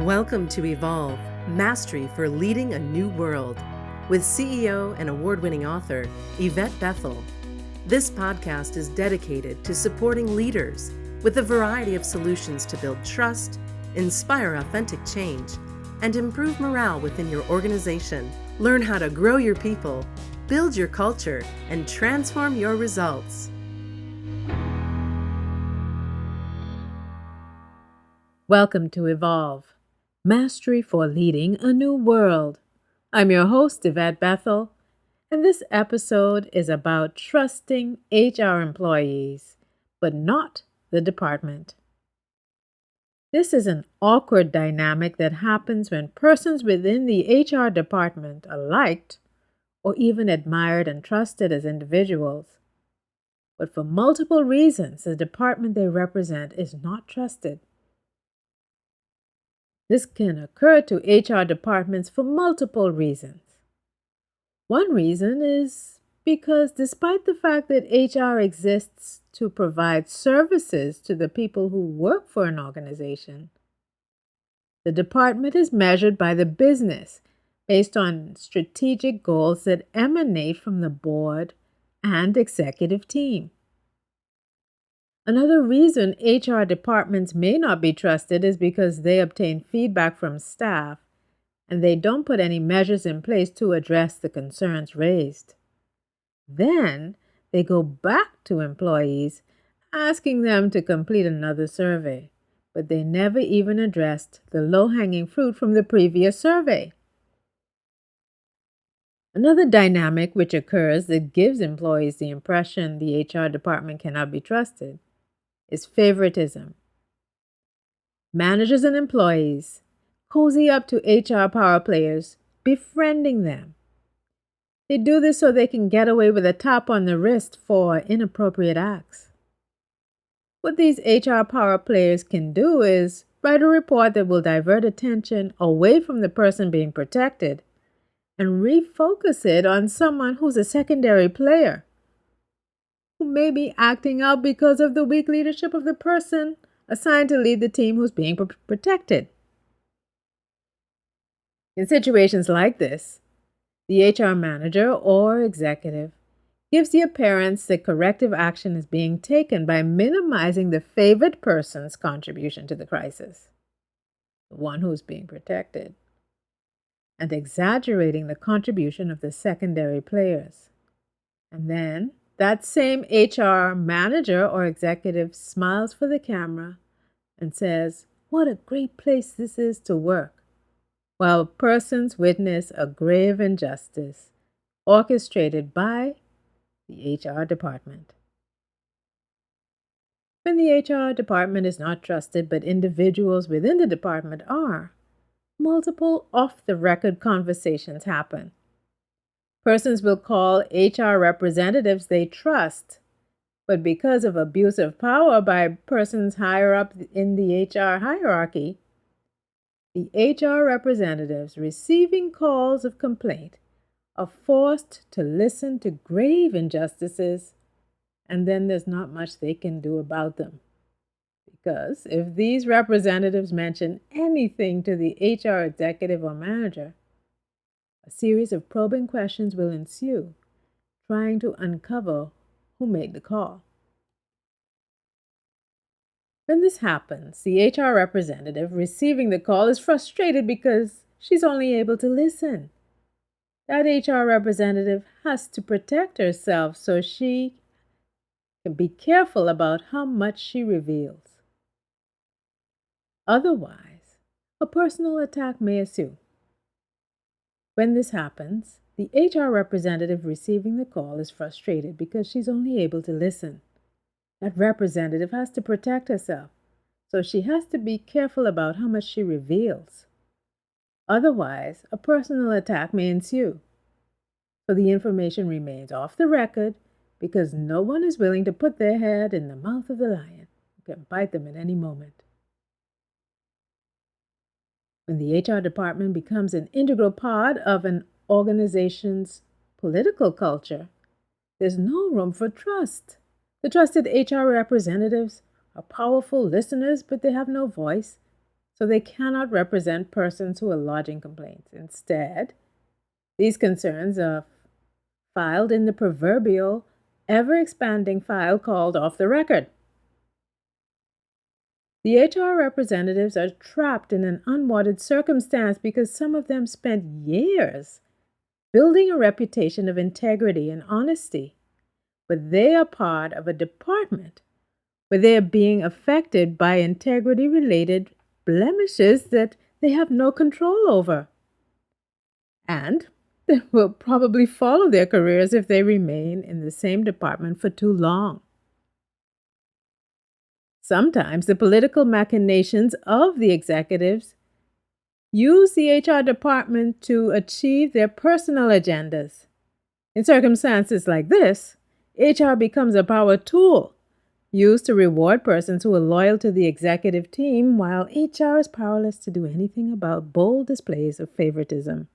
Welcome to Evolve, Mastery for Leading a New World, with CEO and award-winning author Yvette Bethel. This podcast is dedicated to supporting leaders with a variety of solutions to build trust, inspire authentic change, and improve morale within your organization. Learn how to grow your people, build your culture, and transform your results. Welcome to Evolve, Mastery for Leading a New World. I'm your host, Yvette Bethel, and this episode is about trusting HR employees, but not the department. This is an awkward dynamic that happens when persons within the HR department are liked or even admired and trusted as individuals, but for multiple reasons, the department they represent is not trusted. This can occur to HR departments for multiple reasons. One reason is because despite the fact that HR exists to provide services to the people who work for an organization, the department is measured by the business based on strategic goals that emanate from the board and executive team. Another reason HR departments may not be trusted is because they obtain feedback from staff and they don't put any measures in place to address the concerns raised. Then they go back to employees asking them to complete another survey, but they never even addressed the low-hanging fruit from the previous survey. Another dynamic which occurs that gives employees the impression the HR department cannot be trusted is favoritism. Managers and employees cozy up to HR power players, befriending them. They do this so they can get away with a tap on the wrist for inappropriate acts. What these HR power players can do is write a report that will divert attention away from the person being protected and refocus it on someone who's a secondary player, who may be acting out because of the weak leadership of the person assigned to lead the team who's being protected. In situations like this, the HR manager or executive gives the appearance that corrective action is being taken by minimizing the favored person's contribution to the crisis, the one who's being protected, and exaggerating the contribution of the secondary players. And then that same HR manager or executive smiles for the camera and says, "What a great place this is to work," while persons witness a grave injustice orchestrated by the HR department. When the HR department is not trusted, but individuals within the department are, multiple off-the-record conversations happen. Persons will call HR representatives they trust, but because of abuse of power by persons higher up in the HR hierarchy, the HR representatives receiving calls of complaint are forced to listen to grave injustices, and then there's not much they can do about them. Because if these representatives mention anything to the HR executive or manager, a series of probing questions will ensue, trying to uncover who made the call. When this happens, the HR representative receiving the call is frustrated because she's only able to listen. That HR representative has to protect herself so she can be careful about how much she reveals. Otherwise, a personal attack may ensue. When this happens, the HR representative receiving the call is frustrated because she's only able to listen. That representative has to protect herself, so she has to be careful about how much she reveals. Otherwise, a personal attack may ensue, so the information remains off the record because no one is willing to put their head in the mouth of the lion who can bite them at any moment. When the HR department becomes an integral part of an organization's political culture, there's no room for trust. The trusted HR representatives are powerful listeners, but they have no voice, so they cannot represent persons who are lodging complaints. Instead, these concerns are filed in the proverbial ever-expanding file called off the record. The HR representatives are trapped in an unwanted circumstance because some of them spent years building a reputation of integrity and honesty, but they are part of a department where they are being affected by integrity-related blemishes that they have no control over. And they will probably follow their careers if they remain in the same department for too long. Sometimes the political machinations of the executives use the HR department to achieve their personal agendas. In circumstances like this, HR becomes a power tool used to reward persons who are loyal to the executive team, while HR is powerless to do anything about bold displays of favoritism.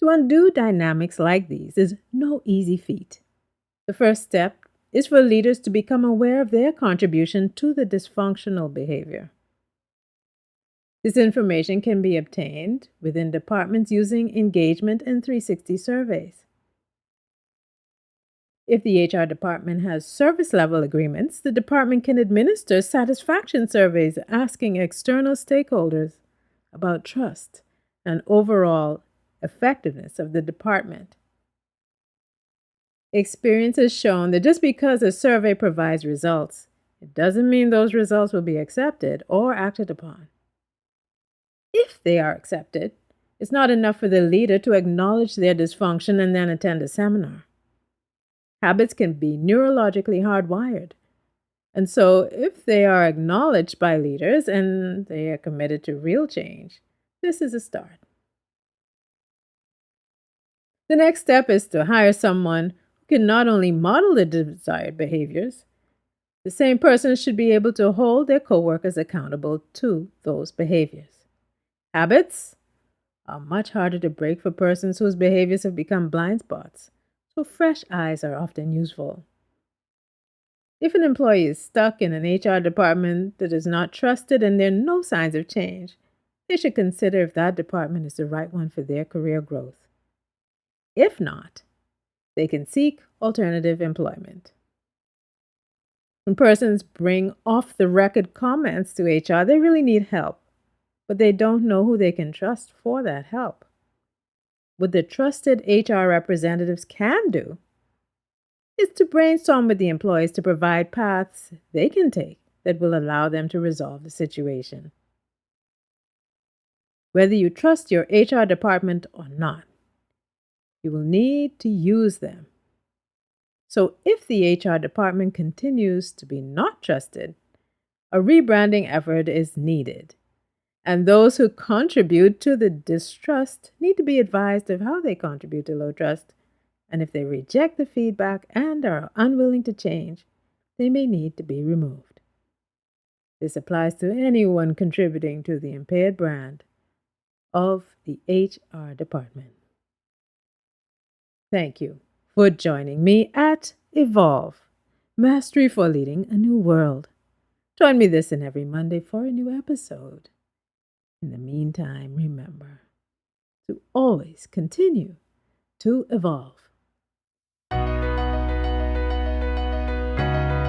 To undo dynamics like these is no easy feat. The first step is for leaders to become aware of their contribution to the dysfunctional behavior. This information can be obtained within departments using engagement and 360 surveys. If the HR department has service-level agreements, the department can administer satisfaction surveys asking external stakeholders about trust and overall effectiveness of the department. Experience has shown that just because a survey provides results, it doesn't mean those results will be accepted or acted upon. If they are accepted, it's not enough for the leader to acknowledge their dysfunction and then attend a seminar. Habits can be neurologically hardwired. And so if they are acknowledged by leaders and they are committed to real change, this is a start. The next step is to hire someone who can not only model the desired behaviors, the same person should be able to hold their coworkers accountable to those behaviors. Habits are much harder to break for persons whose behaviors have become blind spots, so fresh eyes are often useful. If an employee is stuck in an HR department that is not trusted and there are no signs of change, they should consider if that department is the right one for their career growth. If not, they can seek alternative employment. When persons bring off-the-record comments to HR, they really need help, but they don't know who they can trust for that help. What the trusted HR representatives can do is to brainstorm with the employees to provide paths they can take that will allow them to resolve the situation. Whether you trust your HR department or not, you will need to use them. So if the HR department continues to be not trusted, a rebranding effort is needed. And those who contribute to the distrust need to be advised of how they contribute to low trust. And if they reject the feedback and are unwilling to change, they may need to be removed. This applies to anyone contributing to the impaired brand of the HR department. Thank you for joining me at Evolve, Mastery for Leading a New World. Join me this and every Monday for a new episode. In the meantime, remember to always continue to evolve.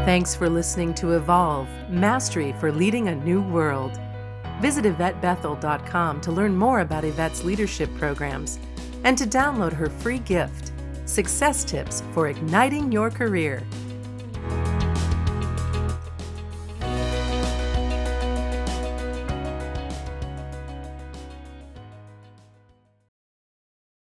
Thanks for listening to Evolve, Mastery for Leading a New World. Visit YvetteBethel.com to learn more about Yvette's leadership programs and to download her free gift, Success Tips for Igniting Your Career.